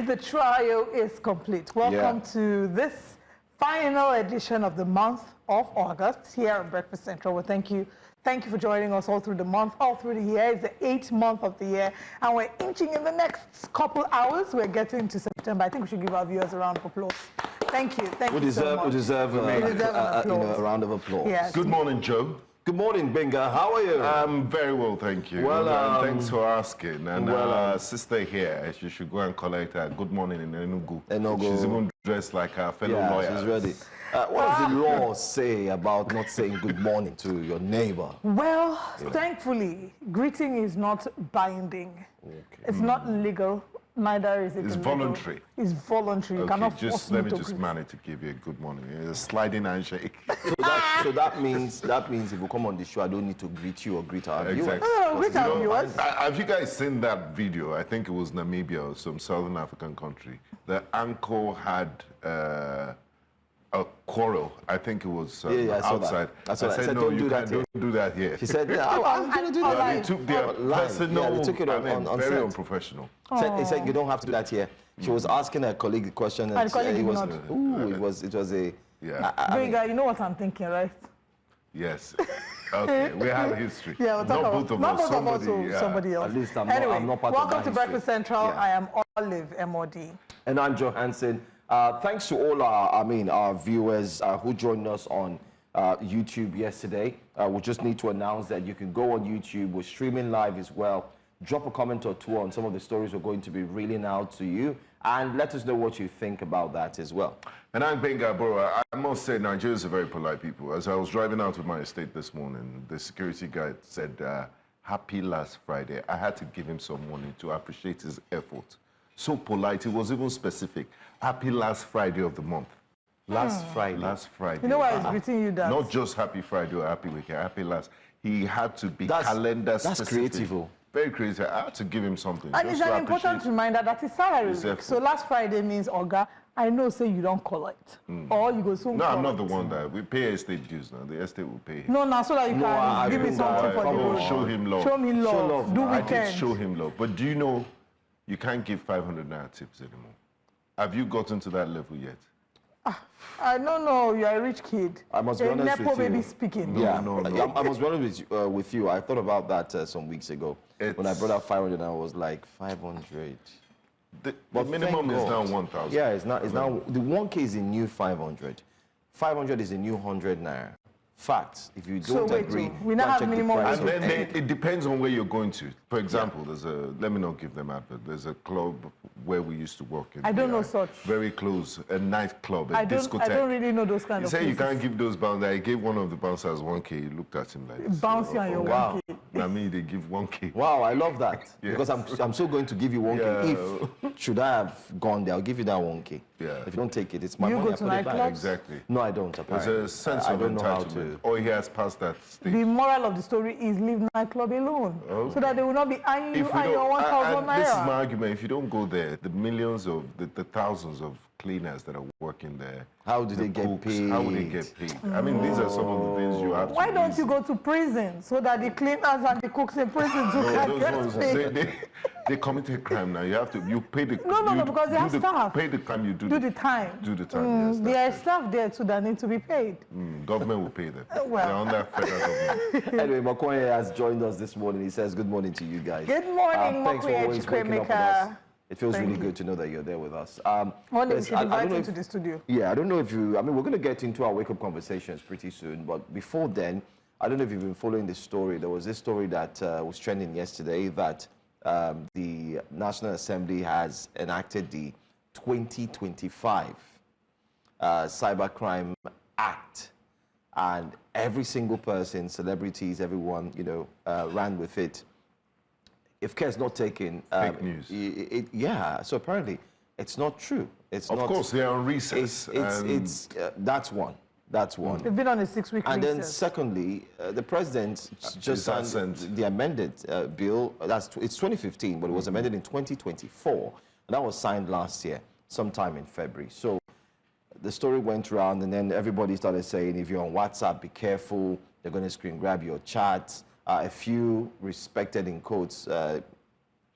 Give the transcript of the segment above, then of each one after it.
the trio is complete. Welcome to this final edition of the month of August here at Breakfast Central. Well, thank you for joining us all through the month, all through the year. It's the 8th month of the year, and we're inching in the next couple hours. We're getting to September. I think we should give our viewers a round of applause. Thank you. Thank you so much. We deserve a round of applause. Yes. Good morning, Joe. Good morning, Gbenga. How are you? I'm very well, thank you. Well, thanks for asking. And sister here, she should go and collect her good morning in Enugu. She's even dressed like her fellow lawyer. She's ready. What does the law say about not saying good morning to your neighbor? Well, thankfully, greeting is not binding. Okay. It's not legal. Neither is it. It's voluntary. It's voluntary. Okay, You cannot force let me me to just greet. manage to give you a good morning. It's a sliding handshake. So that means if you come on the show, I don't need to greet you or greet our viewers. Exactly. No, greet our viewers. Have you guys seen that video? I think it was Namibia or some Southern African country. The uncle had a quarrel. I think it was outside. I said, no, you can't do that here. She said, I'm going to do that. They took their personal, they took it on very set. unprofessional. He said, you don't have to do that here. She was asking her colleague the question, and it was a... Yeah. Gbenga, you know what I'm thinking, right? Yes. Okay, we have a history. Yeah, we'll talk not about, both of not us. both of us, somebody else. At least I'm anyway, not part of welcome that to Breakfast Central. Yeah. I am Olive MOD. And I'm Joe Hansen. Thanks to all our viewers who joined us on YouTube yesterday. We just need to announce that you can go on YouTube. We're streaming live as well. Drop a comment or two on some of the stories we're going to be reeling out to you, and let us know what you think about that as well. And I'm Gbenga, bro. I must say, Nigerians are very polite people. As I was driving out of my estate this morning, the security guy said, happy last Friday. I had to give him some money to appreciate his effort. So polite, he was even specific. Happy last Friday of the month. Last Friday. Last Friday. You know why he's greeting you that? Not just happy Friday or happy weekend, happy last. He had to be calendar specific. That's creative. Very creative. I had to give him something. And it's an important reminder that his salary week. So last Friday means, Oga, I know, say you don't collect. Or you go soon. No, I'm not the one that we pay estate dues now. The estate will pay him. No, so that you can give me something for the road. Show him love. Show me love. Do I weekend. did show him love. But do you know, you can't give 500 naira tips anymore. Have you gotten to that level yet? I don't know. You're a rich kid. I must be honest with you. baby speaking. No. I must be honest with you. I thought about that some weeks ago. When I brought up 500, I was like, 500. The minimum is now 1,000. Yeah, it's now the 1K is a new 500. 500 is a new 100 naira. Facts. If you don't agree, we now have minimum. And then it depends on where you're going to. For example, there's let me not give them advert. There's a club where we used to work in. I don't know such. Very close, a nightclub, a discotheque. I don't really know those kind of places. You say you can't give those bouncers. I gave one of the bouncers 1K. He looked at him like this. Bouncy on your 1K. I mean, they give 1K. Wow, I love that. Yes. Because I'm still going to give you 1K. Yeah. If should I have gone there, I'll give you that 1K. Yeah. If you don't take it, it's my money. You go to nightclubs? Exactly. No, I don't. There's a sense of entitlement. Or he has passed that stage. The moral of the story is leave nightclub alone, so that they will not be eyeing you and your 1,000 naira. This is my argument. If you don't go there, the millions of the thousands of cleaners that are working there. How do they get paid? How would they get paid? I mean, these are some of the things you have to Why don't you go to prison so that the cleaners and the cooks in prison can get paid? They committed crime now. You pay the No, because they have staff. Pay the crime, you do the time. Do the time. Yes, there are staff there too that need to be paid. Government will pay them. Well. They're under federal government. Anyway, Makoye has joined us this morning. He says good morning to you guys. Good morning, thanks for always waking up with us. It feels really good to know that you're there with us. One day we should invite you to the studio. Yeah, I don't know if you... I mean, we're going to get into our wake-up conversations pretty soon, but before then, I don't know if you've been following this story. There was this story that was trending yesterday that the National Assembly has enacted the 2025 Cybercrime Act, and every single person, celebrities, everyone, ran with it. If care is not taken, fake news. So apparently it's not true. It's of not. Of course, they are on recess. That's one. That's one. They've been on a 6-week recess. And then secondly, the president just signed the amended bill. It's 2015, but it was amended in 2024. And that was signed last year, sometime in February. So the story went around, and then everybody started saying, if you're on WhatsApp, be careful. They're going to screen grab your chats. A few respected, in quotes,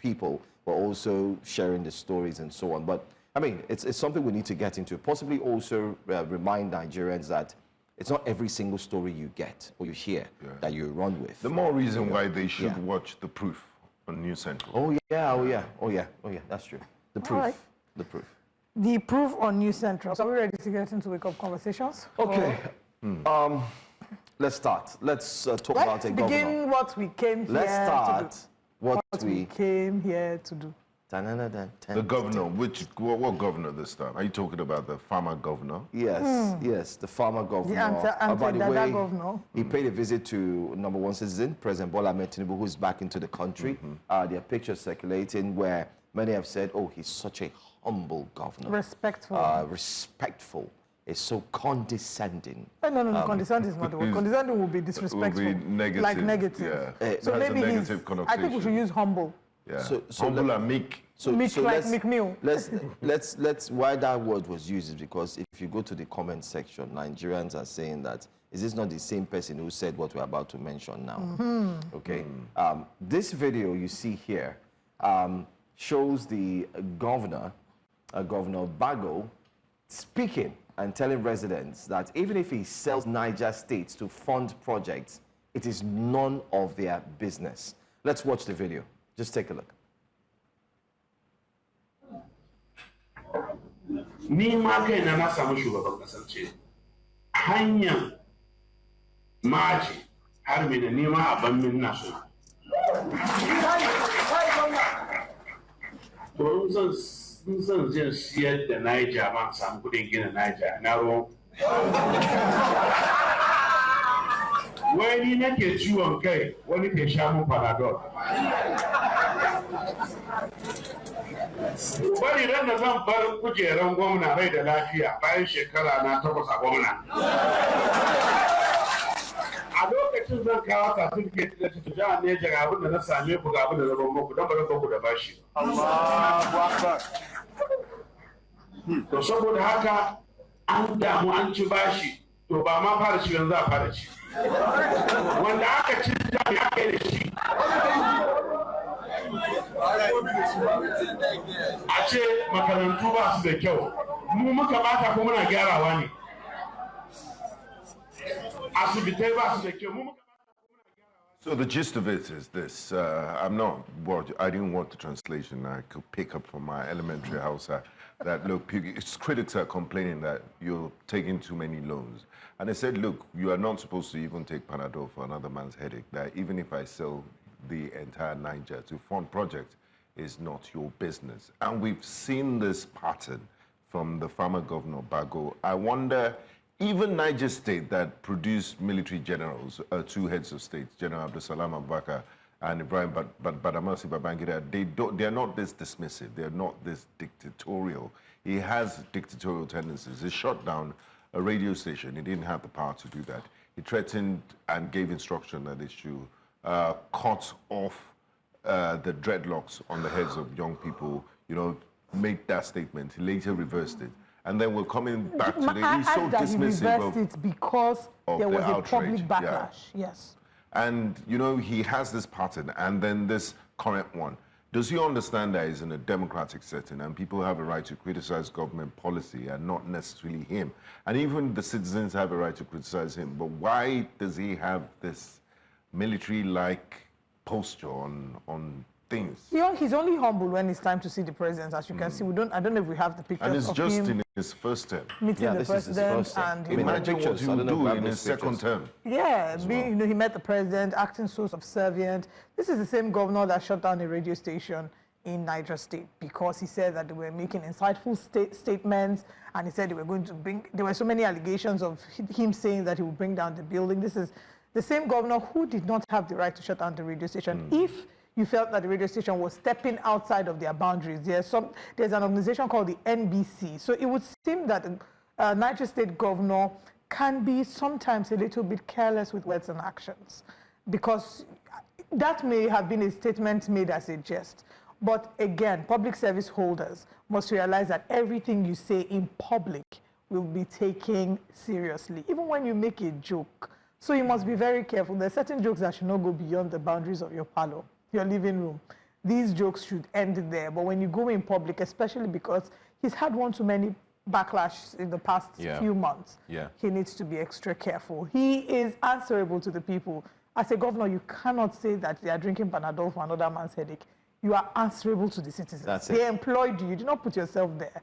people, but also sharing the stories and so on. But I mean, it's something we need to get into. Possibly also remind Nigerians that it's not every single story you get or you hear that you run with. The more reason why they should watch The Proof on News Central. Oh yeah. That's true. The proof. Right. The proof. The Proof on News Central. So are we ready to get into wake-up conversations? Okay. Let's start. Let's talk about a governor. Let's begin what we came here Let's start to do. what we came here to do. The governor, what governor this time? Are you talking about the farmer governor? Yes, yes, the farmer governor. By the way, governor. he paid a visit to number one citizen, President Bola Ahmed Tinubu, who's back into the country. There are pictures circulating where many have said, oh, he's such a humble governor. Respectful. Respectful. It's so condescending. No, condescending is not the word. Condescending will be disrespectful. Will be negative. Like negative. Yeah. So maybe he's, I think we should use humble. Yeah. So humble and meek. Meek like Meek Mill. Let's why that word was used is because if you go to the comment section, Nigerians are saying that is this not the same person who said what we're about to mention now? Okay. This video you see here shows the governor, Governor Bago, speaking and telling residents that even if he sells Niger State to fund projects, it is none of their business. Let's watch the video. Just take a look. Ni ma kai na samu shugaban kasar ce hanyar maji har me da nema a ban min nasu to sun jin siyar da Niger ma samu kudin gina Niger na ruwan wani nake ciwon kai wani ke sha mun panadol bari ran da zan bar kujeran gwamna rai da lafiya bayan shekara na 8 a gwamna a lokacin zan kawo certificate da ta jihar ne ga abin da na same ku ga abin da na ban muku don ba zan ku da bashi Allahu Akbar to saboda haka an damu an ci bashi to ba ma fara ci yanzu a fara ci wanda aka ci da ya kai da shi a ce makarantu ba su da kyau mu muka bata ko muna gyarawa ne asibitai ba su da kyau mu muka bata ko muna gyarawa. So the gist of it is this. I didn't want the translation. I could pick up from my elementary house that, look, critics are complaining that you're taking too many loans. And they said, look, you are not supposed to even take Panadol for another man's headache. That even if I sell the entire Niger to fund projects, is not your business. And we've seen this pattern from the former Governor Bago. I wonder, even Niger State that produced military generals, two heads of state, General Abdulsalam Abubakar and Ibrahim Badamasi Babangida, they are not this dismissive, they are not this dictatorial. He has dictatorial tendencies. He shut down a radio station. He didn't have the power to do that. He threatened and gave instruction that they should cut off the dreadlocks on the heads of young people, made that statement. He later reversed it. And then we're coming back today. He's so dismissive he reversed it because there was a public backlash. Yes. And, he has this pattern and then this current one. Does he understand that he's in a democratic setting and people have a right to criticize government policy and not necessarily him? And even the citizens have a right to criticize him. But why does he have this military-like posture on things? He's only humble when it's time to see the president. As you can see, I don't know if we have the pictures of him. And it's just in his first term. Meeting the president and imagine what he will do in his second term. Yeah, he met the president, acting so subservient. This is the same governor that shut down a radio station in Niger State because he said that they were making insightful statements, and he said they were going to there were so many allegations of him saying that he would bring down the building. This is the same governor who did not have the right to shut down the radio station. If you felt that the radio station was stepping outside of there's an organization called the NBC. So it would seem that the Niger State governor can be sometimes a little bit careless with words and actions, because that may have been a statement made as a jest. But again, public service holders must realize that everything you say in public will be taken seriously, even when you make a joke. So you must be very careful. There are certain jokes that should not go beyond the boundaries of your parlor, your living room. these jokes should end there. But when you go in public, especially because he's had one too many backlash in the past few months, he needs to be extra careful. He is answerable to the people. As a governor, you cannot say that they are drinking Panadol for another man's headache. You are answerable to the citizens. That's it. They employed you. You do not put yourself there.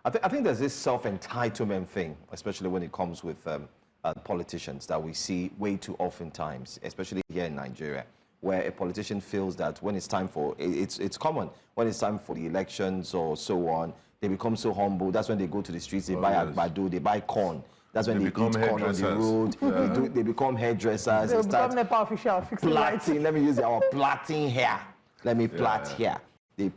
I think there's this self-entitlement thing, especially when it comes with politicians, that we see way too often times, especially here in Nigeria, where a politician feels that when it's time for, it's common, when it's time for the elections or so on, they become so humble. That's when they go to the streets, they buy agbado, they buy corn. That's when they eat corn on the road. They become hairdressers. They become NEPA official, fixing lights. Plaiting, let me use our plaiting hair. Let me plait here. They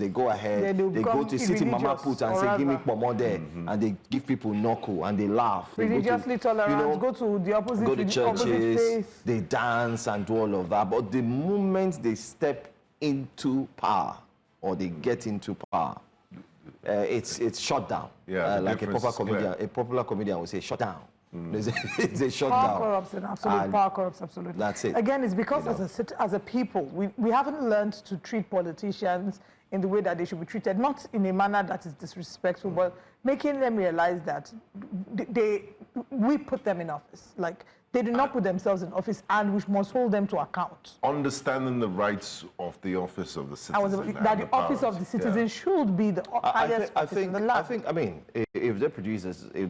go ahead, they go to city mama put and say, give me pomo there, and they give people knuckle and they laugh. Religiously tolerant, go to the opposite, go to churches, they dance and do all of that. But the moment they step into power or they get into power, it's shut down. Like a popular comedian would say, shut down. It's a shutdown. Power corrupts, power corrupts, absolutely. That's it. Again, it's because as a people, we haven't learned to treat politicians in the way that they should be treated, not in a manner that is disrespectful, but making them realize that we put them in office. Like, they do not put themselves in office, and we must hold them to account. Understanding the rights of the office of the citizen. That the office of the citizen should be the highest office in the land. I mean, if the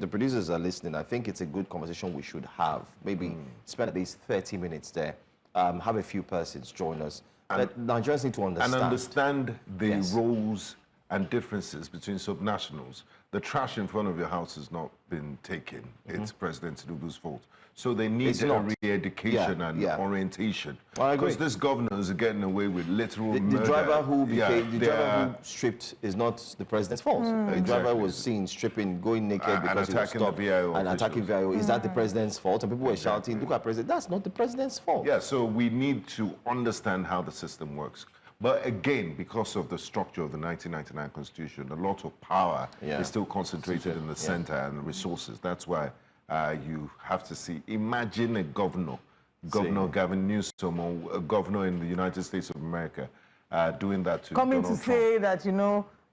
producers are listening, I think it's a good conversation we should have. Maybe spend at least 30 minutes there, have a few persons join us. Nigerians need to understand. And understand the roles and differences between subnationals. The trash in front of your house has not been taken. It's President Tinubu's fault. So they need a re-education and orientation. Because these governors are getting away with literal murder. The driver who stripped is not the president's fault. The driver was seen stripping, going naked because he was stopped and attacking VIO. Is that the president's fault? And people were shouting, look at president. That's not the president's fault. Yeah, so we need to understand how the system works. But again, because of the structure of the 1999 Constitution, a lot of power is still concentrated in the center and the resources. That's why you have to see, imagine a governor Gavin Newsom, or a governor in the United States of America, doing that to Coming Donald to Trump. say that,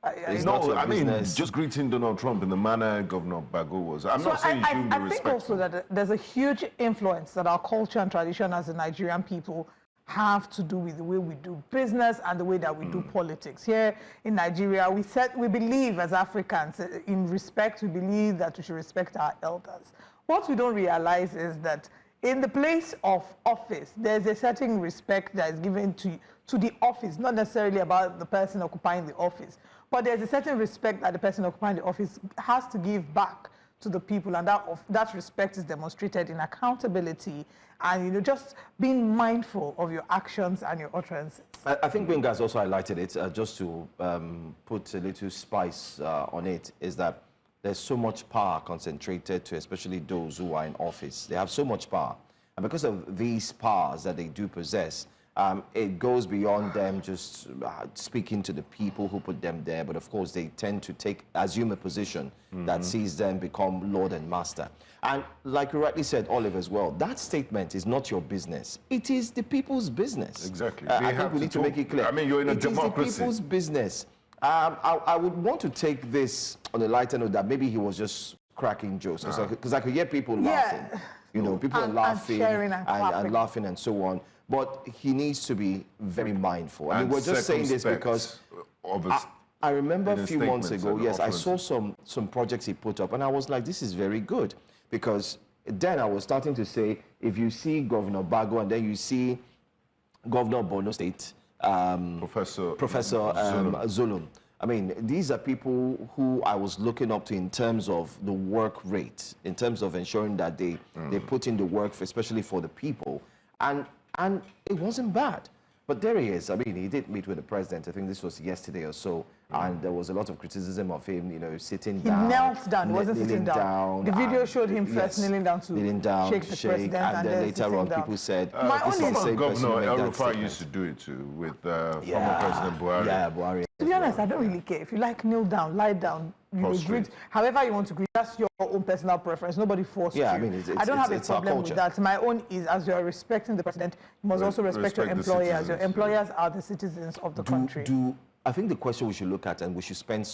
I mean, just greeting Donald Trump in the manner Governor Bago was. I'm not saying you shouldn't be respectful. I think also that there's a huge influence that our culture and tradition as a Nigerian people have to do with the way we do business and the way that we do politics. Here in Nigeria, we believe as Africans in respect. We believe that we should respect our elders. What we don't realize is that in the place of office, there's a certain respect that is given to the office, not necessarily about the person occupying the office, but there's a certain respect that the person occupying the office has to give back to the people, and that respect is demonstrated in accountability and just being mindful of your actions and your utterances. I think Gbenga has also highlighted it, just to put a little spice on it, is that there's so much power concentrated to especially those who are in office. They have so much power, and because of these powers that they do possess, it goes beyond them just speaking to the people who put them there, but of course they tend to assume a position that sees them become Lord and Master. And like you rightly said, Olive, as well, that statement is not your business. It is the people's business. Exactly. I think we need to make it clear. I mean, you're in a democracy. It is the people's business. I would want to take this on a lighter note that maybe he was just cracking jokes, because I could hear people laughing. People are laughing and laughing and so on. But he needs to be very mindful. I mean, we're just saying this because I remember a few months ago, I saw some projects he put up, and I was like, this is very good. Because then I was starting to say, if you see Governor Bago and then you see Governor of Borno State, Professor Zulum, I mean, these are people who I was looking up to in terms of the work rate, in terms of ensuring that they put in the work, especially for the people. And it wasn't bad. But there he is. I mean, he did meet with the president. I think this was yesterday or so. And there was a lot of criticism of him, sitting down. He knelt down. He wasn't sitting down. The video showed him first kneeling down to shake the president. And then later on, people said, Governor El-Rufai used to do it too with former President Buhari. Yeah, Buhari. To be honest, I don't really care. If you like, kneel down, lie down, greet however you want to greet. That's your own personal preference. Nobody forced you. I mean, I don't have a problem with that. My own is, as you are respecting the president, you must also respect your employers. Your employers are the citizens of the country. I think the question we should look at, and we should spend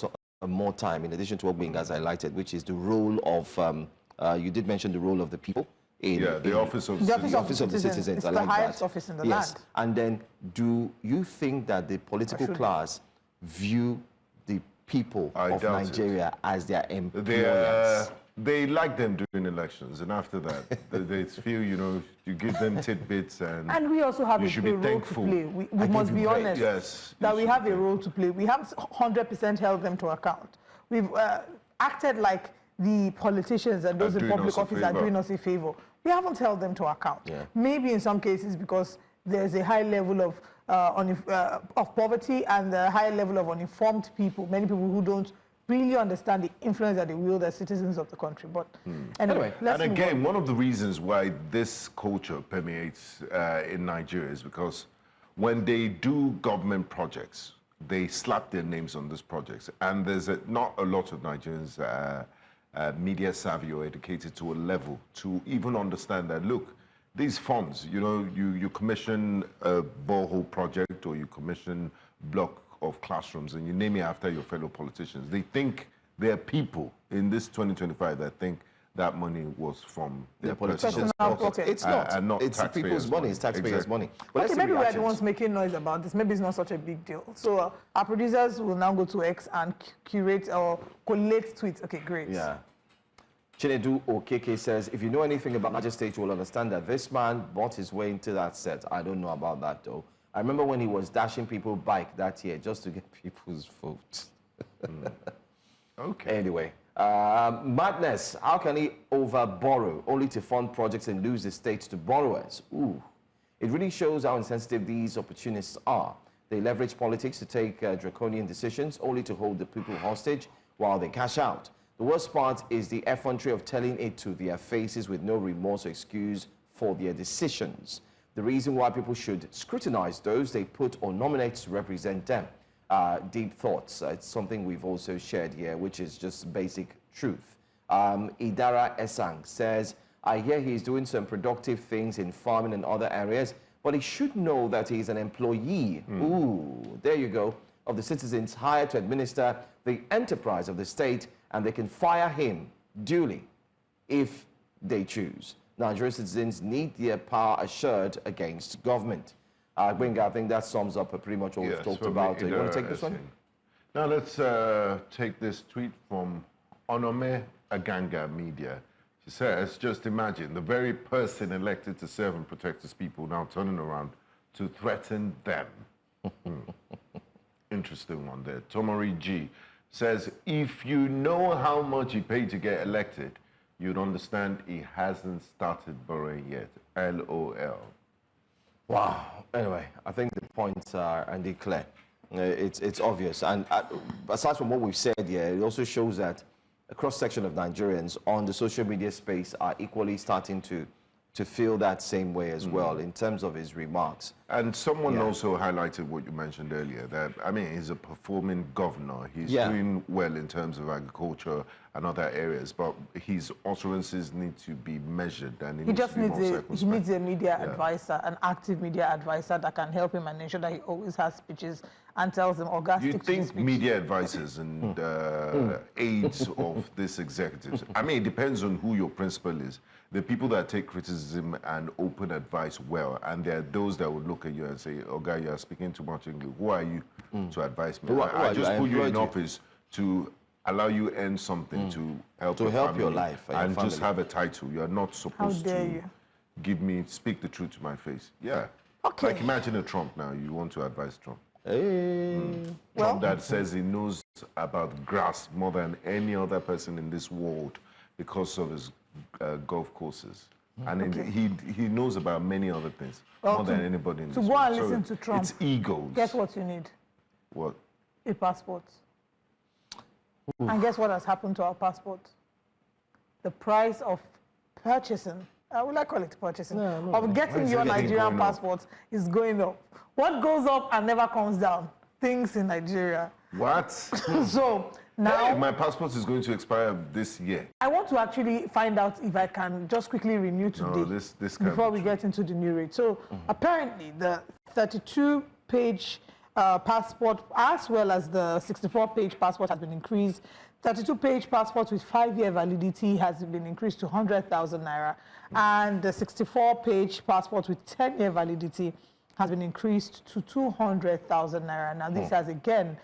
more time, in addition to what Gbenga has highlighted, which is the role of, you did mention the role of the people. The office of the citizens. It's I the like highest that. office in the Yes. land. And then, do you think that the political class view the people of Nigeria as their employers? They like them during elections, and after that, they feel, you give them tidbits, and we also have a role thankful. to play. We must be honest that we have a role to play. We haven't 100% held them to account. We've acted like the politicians and those in public office are doing us a favor. We haven't held them to account. Yeah. Maybe in some cases because there's a high level of poverty and a high level of uninformed people, many people who don't really understand the influence that they wield as citizens of the country. But anyway, let's and move again, on. one of the reasons why this culture permeates in Nigeria is because when they do government projects, they slap their names on these projects. And there's not a lot of Nigerians media savvy or educated to a level to even understand that, look, these funds, you commission a borehole project or you commission block of classrooms and you name it after your fellow politicians. They think there are people in this 2025 that think that money was from their politicians' pockets. It's not. And not it's people's money. It's taxpayers' money. Well, Okay, maybe we're the ones making noise about this. Maybe it's not such a big deal. So our producers will now go to X and curate or collate tweets. Okay, great. Yeah. Chinedu Okeke says, if you know anything about Niger State, you will understand that this man bought his way into that set. I don't know about that, though. I remember when he was dashing people bike that year just to get people's vote. Okay. Anyway, madness. How can he over-borrow only to fund projects and lose the state to borrowers? Ooh. It really shows how insensitive these opportunists are. They leverage politics to take draconian decisions only to hold the people hostage while they cash out. The worst part is the effrontery of telling it to their faces with no remorse or excuse for their decisions. The reason why people should scrutinize those they put or nominate to represent them. Deep thoughts. It's something we've also shared here, which is just basic truth. Idara Esang says, I hear he's doing some productive things in farming and other areas, but he should know that he's an employee. Ooh, there you go. Of the citizens hired to administer the enterprise of the state, and they can fire him duly if they choose. Nigerian citizens need their power assured against government. Gbenga, I think that sums up pretty much what we've talked about. You want to take this one? Now let's take this tweet from Onome Aganga Media. She says, just imagine the very person elected to serve and protect his people now turning around to threaten them. Interesting one there. Tomori G says, if you know how much he paid to get elected, you'd understand he hasn't started borrowing yet. LOL. Wow. Anyway, I think the points are indeed clear. It's obvious. And aside from what we've said here, it also shows that a cross-section of Nigerians on the social media space are equally starting to feel that same way as well in terms of his remarks. And someone also highlighted what you mentioned earlier, that, I mean, he's a performing governor. He's doing well in terms of agriculture and other areas, but his utterances need to be measured and he just needs a media advisor, an active media advisor that can help him and ensure that he always has speeches and tells them, oh, guys, do you think media advisors and aides of this executives, I mean, it depends on who your principal is. There are people that take criticism and open advice well, and there are those that would look at you and say, oh, guy, you are speaking too much English. Who are you to advise me? I just put you in office to allow you earn something to help your life and just have a title. You are not supposed to speak the truth to my face. Yeah. Okay. Like imagine a Trump now. You want to advise Trump. Well, Trump that says he knows about grass more than any other person in this world because of his golf courses. And he knows about many other things more than anybody in this world. To go and listen to Trump. It's egos. Guess what you need? What? A passport. And guess what has happened to our passport? The price of purchasing, would I call it purchasing? Of getting your Nigerian passport is going up. What goes up and never comes down? Things in Nigeria. What? So Now, my passport is going to expire this year. I want to actually find out if I can just quickly renew today this can't before be we true. get into the new rate. So apparently the 32-page passport as well as the 64-page passport has been increased. 32-page passport with 5-year validity has been increased to 100,000 naira, and the 64-page passport with 10-year validity has been increased to 200,000 naira. Now this has again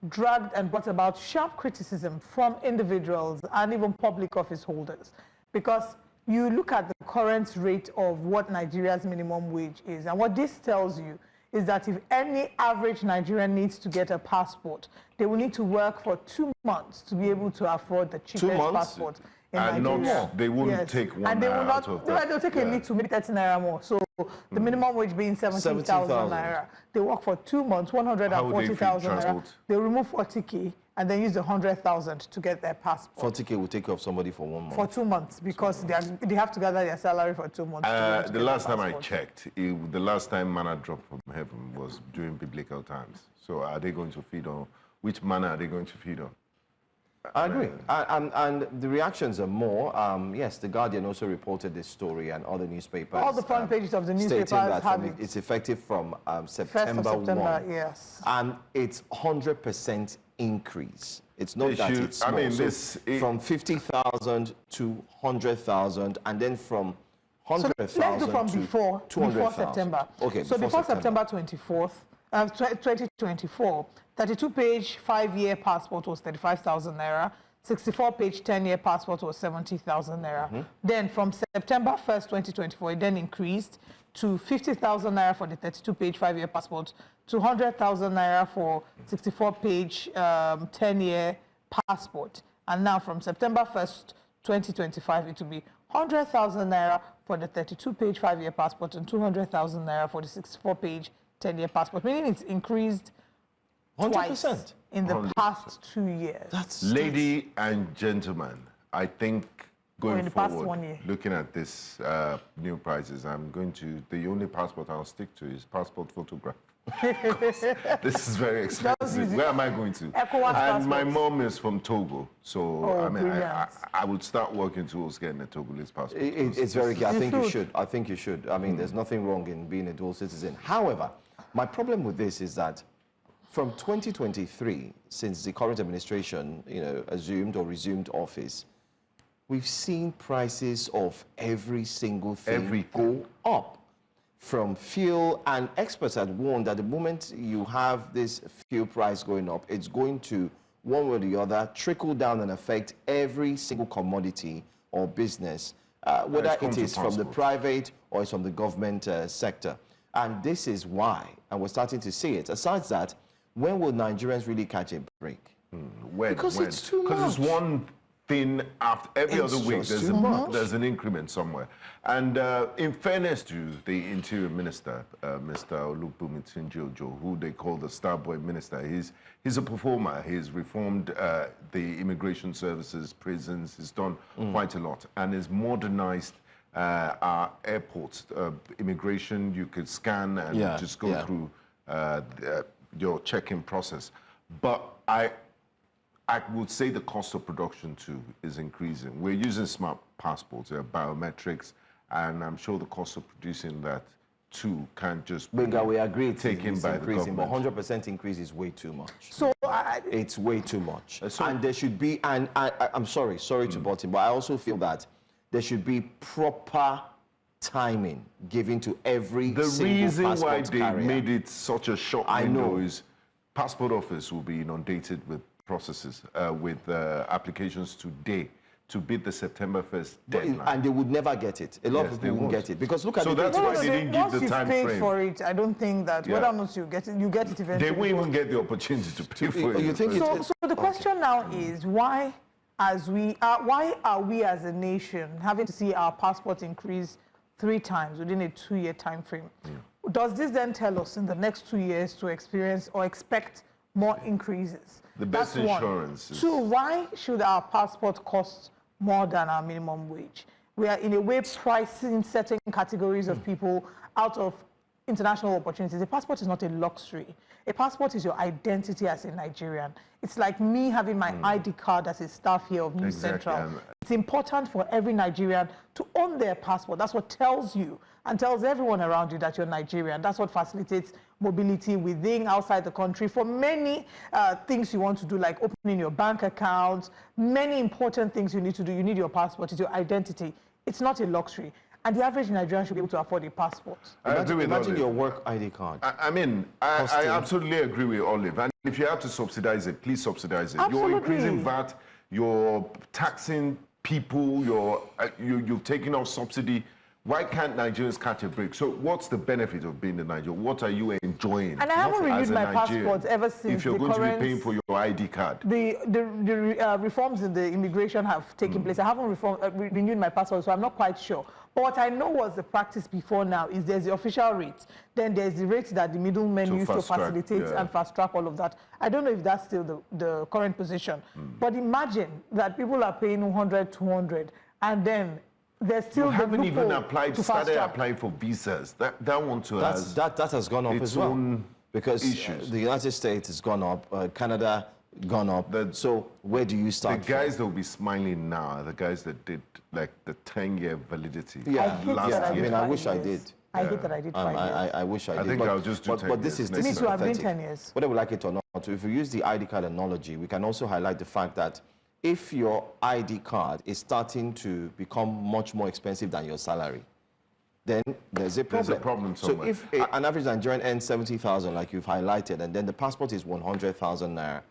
dragged and brought about sharp criticism from individuals and even public office holders, because you look at the current rate of what Nigeria's minimum wage is, and what this tells you is that if any average Nigerian needs to get a passport, they will need to work for 2 months to be able to afford the cheapest passport in and Nigeria. they wouldn't take one and they will naira not, out of no, that. they'll take a little, maybe 30 naira more. So the minimum wage being 70,000 naira. They work for 2 months, 140,000 naira. transport? They remove 40k and then use the 100,000 to get their passport. 40k will take off somebody for 1 month. For 2 months, because they have to gather their salary for 2 months. The last time I checked, the last time manna dropped from heaven was during biblical times. So are they going to feed on, which manna are they going to feed on? I agree. And the reactions are more. Yes, The Guardian also reported this story, and other newspapers. All the front pages of the newspapers stating that have it. it's effective from 1st September of September, 1. yes. And it's 100% increase. It's not that it's small. I mean, So from 50,000 to 100,000, and then from 100,000 So let's do from to before 200,000. September. Okay, so before September 24th, 2024, 32-page 5-year passport was 35,000 naira. 64-page 10-year passport was 70,000 naira. Then from September 1st, 2024, it then increased to 50,000 naira for the 32-page 5-year passport, 200,000 naira for 64-page 10-year passport. And now from September 1st, 2025, it will be 100,000 naira for the 32-page 5-year passport and 200,000 naira for the 64-page 10-year passport, meaning it's increased 100%. twice in the 100%. past 2 years. Ladies and gentlemen, I think going in the past 1 forward, year. looking at this new prices, the only passport I'll stick to is passport photograph. This is very expensive. Where am I going to? ECOWAS And my passports. mom is from Togo, so Oh, I mean, brilliant. I would start working towards getting a Togolese passport. It's very key. I think you should. should. I think you should. I mean, there's nothing wrong in being a dual citizen. However, my problem with this is that from 2023, since the current administration, assumed or resumed office, we've seen prices of every single thing go up. From fuel, and experts had warned that the moment you have this fuel price going up, it's going to, one way or the other, trickle down and affect every single commodity or business, whether it is from the private or it's from the government sector. And this is why, and we're starting to see it. Aside that, when will Nigerians really catch a break? When? Because it's too Because it's one thing after every It's other week. just too much. There's an increment somewhere. And in fairness to the Interior Minister, Mr. Olubunmi Tunji-Ojo, who they call the Star Boy Minister, he's a performer. He's reformed the immigration services, prisons. He's done quite a lot, and has modernized our airports. Immigration, you could scan and just go through your check-in process. But I would say the cost of production too is increasing. We're using smart passports, biometrics, and I'm sure the cost of producing that too can't just Gbenga, we agree it's taken by the increasing, but government. 100% increase is way too much. So It's way too much. So- And there should be, and I'm sorry to butt in, but I also feel that there should be proper timing given to every The single reason why passport they carrier. made it such a short I window know. is passport office will be inundated with processes, with applications today to beat the September 1st deadline. And they would never get it. A lot Yes, of they people won't won't. get it. Because look at So the that's data. why they didn't give once the you've time paid frame. for it, I don't think that whether or not you get it eventually. They won't even get the opportunity to pay for it. You think So the question now is why are we as a nation having to see our passport increase 3 times within a 2-year time frame? Does this then tell us in the next 2 years to experience or expect more increases? The best That's one. insurance is- 2, why should our passport cost more than our minimum wage? We are in a way pricing certain categories of people out of international opportunities. A passport is not a luxury. A passport is your identity as a Nigerian. It's like me having my ID card as a staff here of News Central. It's important for every Nigerian to own their passport. That's what tells you and tells everyone around you that you're Nigerian. That's what facilitates mobility within, outside the country for many things you want to do, like opening your bank account, many important things you need to do. You need your passport. It's your identity. It's not a luxury. And the average Nigerian should be able to afford a passport. Imagine your work ID card. I absolutely agree with Olive. And if you have to subsidize it, please subsidize it. Absolutely. You're increasing VAT, you're taxing people, you've taken off subsidy. Why can't Nigerians catch a break? So what's the benefit of being in Nigeria? What are you enjoying? And I haven't renewed my passport ever since if you're going to be paying for your ID card. The reforms in the immigration have taken place. I haven't renewed my passport, so I'm not quite sure. But what I know was the practice before now is there's the official rate, then there's the rate that the middlemen use to facilitate and fast track all of that. I don't know if that's still the current position. But imagine that people are paying 100, 200, and then there's still you haven't even started applying for visas. That one too that has gone up as well. Because the United States has gone up, Canada gone up. So where do you start? The guys that will be smiling now are the guys that did like the 10-year validity. I wish I did. I hate that I did 5 years. I wish I did. I think I'll just do 10 but this years. is Me too, I've been 10 years. Whether we like it or not, if we use the ID card analogy, we can also highlight the fact that if your ID card is starting to become much more expensive than your salary, then there's a problem. There's a problem somewhere. So if an average Nigerian earns 70,000, like you've highlighted, and then the passport is 100,000 naira,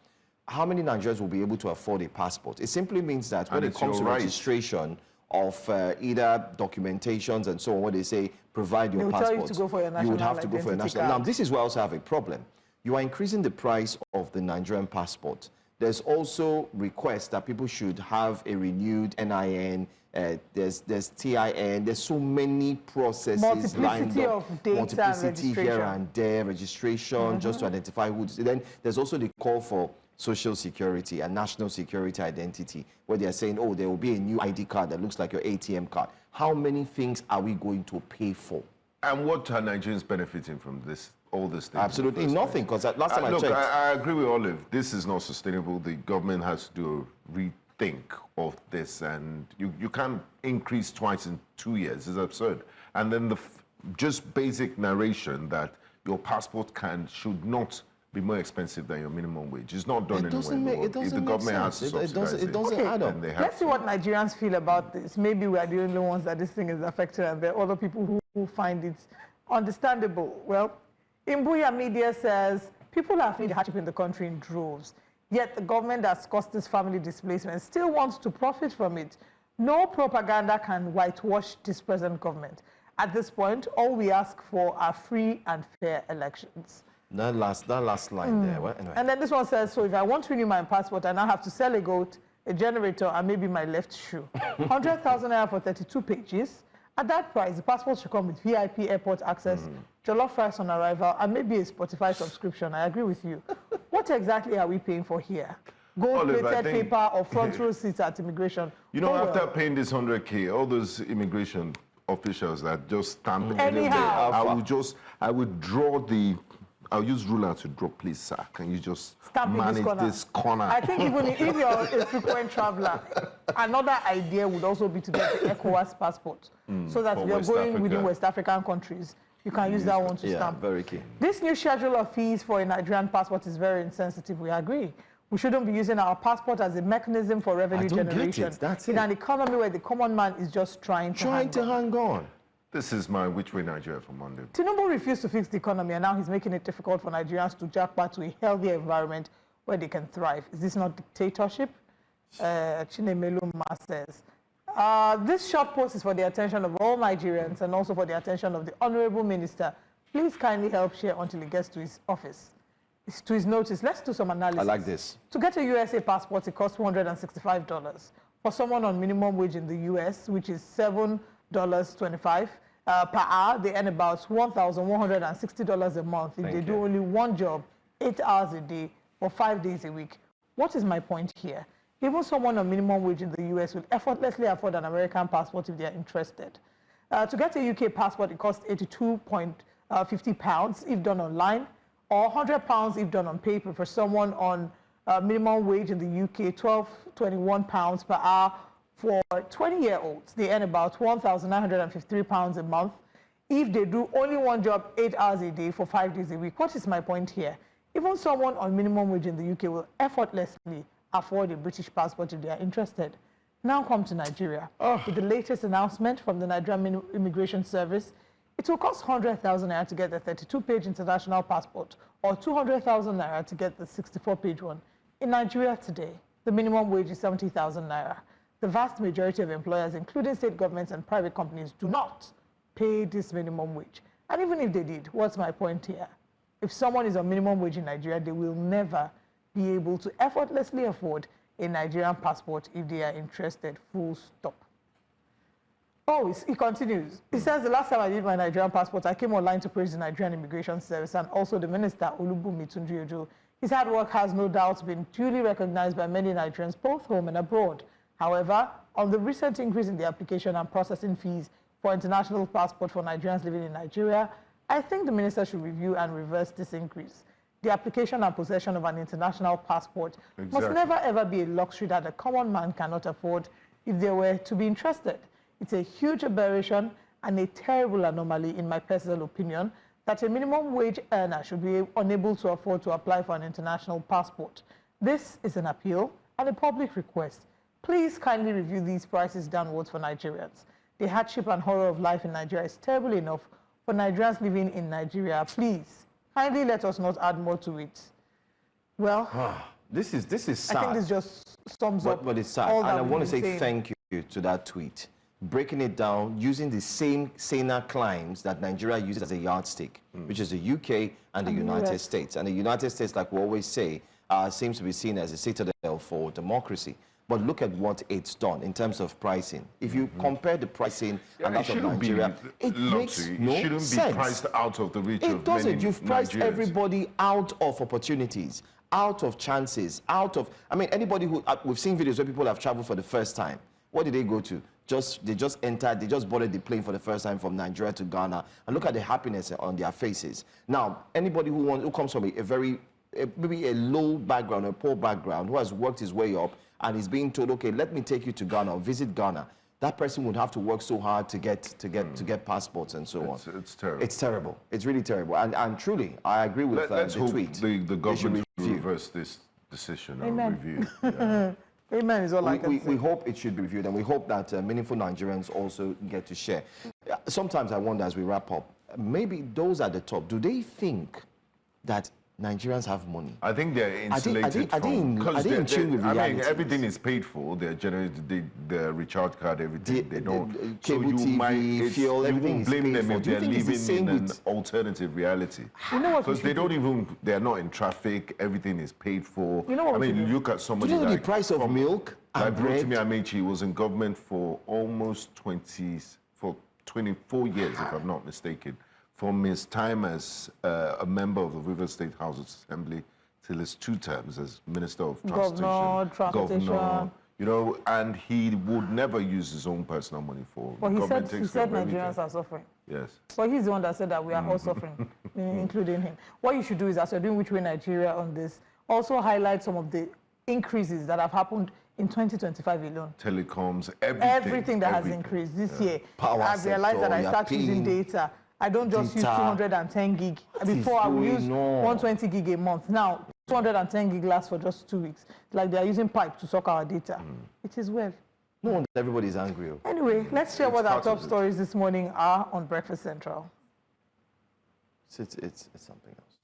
how many Nigerians will be able to afford a passport? It simply means that when it comes to registration of either documentations and so on, where they say provide your passport, you would have to go for a national. Now, this is where I also have a problem. You are increasing the price of the Nigerian passport. There's also requests that people should have a renewed NIN. There's TIN. There's so many processes lined up. Of data multiplicity here and there, registration just to identify who. Then there's also the call for social security and national security identity, where they are saying, oh, there will be a new ID card that looks like your ATM card. How many things are we going to pay for? And what are Nigerians benefiting from this? All this thing? Absolutely nothing, because last time I checked. I agree with Olive. This is not sustainable. The government has to do a rethink of this, and you can't increase twice in 2 years. It's absurd. And then the just basic narration that your passport should not be more expensive than your minimum wage. It's not done anywhere. If the government has to subsidize it doesn't add up. Let's see what Nigerians feel about this. Maybe we are the only ones that this thing is affected, and there are other people who find it understandable. Well, Imbuya Media says people are feeling hardship in the country in droves, yet the government that's caused this family displacement still wants to profit from it. No propaganda can whitewash this present government. At this point, all we ask for are free and fair elections. That last line there. Well, anyway. And then this one says, so if I want to renew my passport, I now have to sell a goat, a generator, and maybe my left shoe. 100,000 naira for 32 pages. At that price, the passport should come with VIP airport access, jollof rice on arrival, and maybe a Spotify subscription. I agree with you. What exactly are we paying for here? Gold-plated paper or front row seats at immigration? You know, after paying this 100K, all those immigration officials that just stamp anyhow, I would draw I'll use ruler to draw, please, sir. Can you just manage this corner? I think even if you're a frequent traveler, another idea would also be to get the ECOWAS passport, so that if you're going within West African countries, you can use that one to stamp. Very key. This new schedule of fees for a Nigerian passport is very insensitive. We agree. We shouldn't be using our passport as a mechanism for revenue generation in an economy where the common man is just trying to hang on. This is my Which Way Nigeria for Monday. Tinubu refused to fix the economy, and now he's making it difficult for Nigerians to jackpot to a healthier environment where they can thrive. Is this not dictatorship? Chinemelu Ma says. This short post is for the attention of all Nigerians and also for the attention of the Honorable Minister. Please kindly help share until he gets to his office. To his notice, let's do some analysis. I like this. To get a USA passport, it costs $165. For someone on minimum wage in the US, which is $7.25 per hour, they earn about $1,160 a month if they do only one job, 8 hours a day, or 5 days a week. What is my point here? Even someone on minimum wage in the US will effortlessly afford an American passport if they are interested. To get a UK passport, it costs £50 if done online, or £100 if done on paper for someone on minimum wage in the UK, £12.21 per hour. For 20-year-olds, they earn about £1,953 a month if they do only one job 8 hours a day for 5 days a week. What is my point here? Even someone on minimum wage in the UK will effortlessly afford a British passport if they are interested. Now come to Nigeria. With the latest announcement from the Nigerian Immigration Service, it will cost 100,000 naira to get the 32-page international passport or 200,000 naira to get the 64-page one. In Nigeria today, the minimum wage is 70,000 naira. The vast majority of employers, including state governments and private companies, do not pay this minimum wage. And even if they did, what's my point here? If someone is on minimum wage in Nigeria, they will never be able to effortlessly afford a Nigerian passport if they are interested, full stop. Oh, he continues. He says, the last time I did my Nigerian passport, I came online to praise the Nigerian Immigration Service and also the Minister, Olubunmi Tunjiojo. His hard work has no doubt been duly recognized by many Nigerians, both home and abroad. However, on the recent increase in the application and processing fees for international passport for Nigerians living in Nigeria, I think the minister should review and reverse this increase. The application and possession of an international passport must never ever be a luxury that a common man cannot afford if they were to be interested. It's a huge aberration and a terrible anomaly, in my personal opinion, that a minimum wage earner should be unable to afford to apply for an international passport. This is an appeal and a public request. Please kindly review these prices downwards for Nigerians. The hardship and horror of life in Nigeria is terrible enough for Nigerians living in Nigeria. Please, kindly let us not add more to it. Well, this is sad. I think this just sums up. But it's sad. All and that I want to say saying. thank you to that tweet. Breaking it down using the same SANA claims that Nigeria uses as a yardstick, which is the UK and the United States. And the United States, like we always say, seems to be seen as a citadel for democracy. But look at what it's done in terms of pricing. If you compare the pricing and that of Nigeria, it makes no sense. It shouldn't be priced out of the reach of many Nigerians. It doesn't. You've priced everybody out of opportunities, out of chances, out of... I mean, anybody who... we've seen videos where people have traveled for the first time. What did they go to? They just entered, they just boarded the plane for the first time from Nigeria to Ghana. And look at the happiness on their faces. Now, anybody who comes from maybe a low background, a poor background, who has worked his way up, and is being told, okay, let me take you to Ghana or visit Ghana, that person would have to work so hard to get passports and so on. It's terrible. It's terrible. It's really terrible. And truly, I agree with let's the hope tweet. The government will reverse this decision and review. Yeah. Amen is all I can say. We hope it should be reviewed, and we hope that meaningful Nigerians also get to share. Sometimes I wonder, as we wrap up, maybe those at the top, do they think that Nigerians have money? I think they're insulated are they in tune with reality? I mean, everything is paid for. They're generated, the recharge card, everything. They don't. Cable TV, fuel, everything is paid for. You won't blame them if they're living in an with... alternative reality. You know what? Because they're not in traffic. Everything is paid for. You know what? I mean, look at somebody. Do you know the price of milk and bread? Rotimi Amechi was in government for almost 24 years, if I'm not mistaken. From his time as a member of the River State House of Assembly till his 2 terms as Minister of Transportation, Governor, you know, and he would never use his own personal money for. Well, he said Nigerians are suffering. Yes. Well, he's the one that said that we are all suffering, including him. What you should do is, as you're doing Which Way Nigeria on this, also highlight some of the increases that have happened in 2025 alone. Telecoms, everything that has increased this year. Power I've realized that I start using data. I don't just use 210 gig. Before I would use 120 gig a month. Now, 210 gig lasts for just 2 weeks. Like they are using pipe to suck our data. It is well. No wonder everybody's angry. Anyway, let's share what our top stories this morning are on Breakfast Central. It's something else.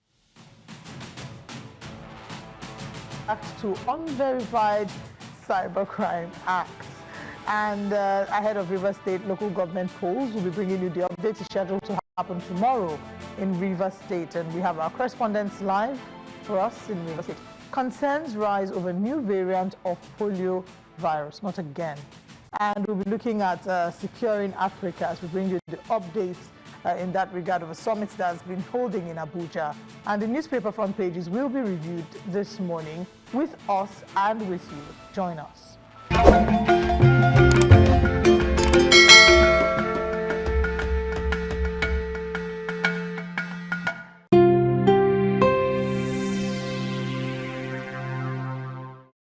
Back to Unverified Cybercrime Act. And ahead of River State local government polls, we'll be bringing you the update. It's scheduled to happen tomorrow in River State. And we have our correspondents live for us in River State. Concerns rise over new variant of polio virus, not again. And we'll be looking at securing Africa as we bring you the updates in that regard of a summit that has been holding in Abuja. And the newspaper front pages will be reviewed this morning with us and with you. Join us.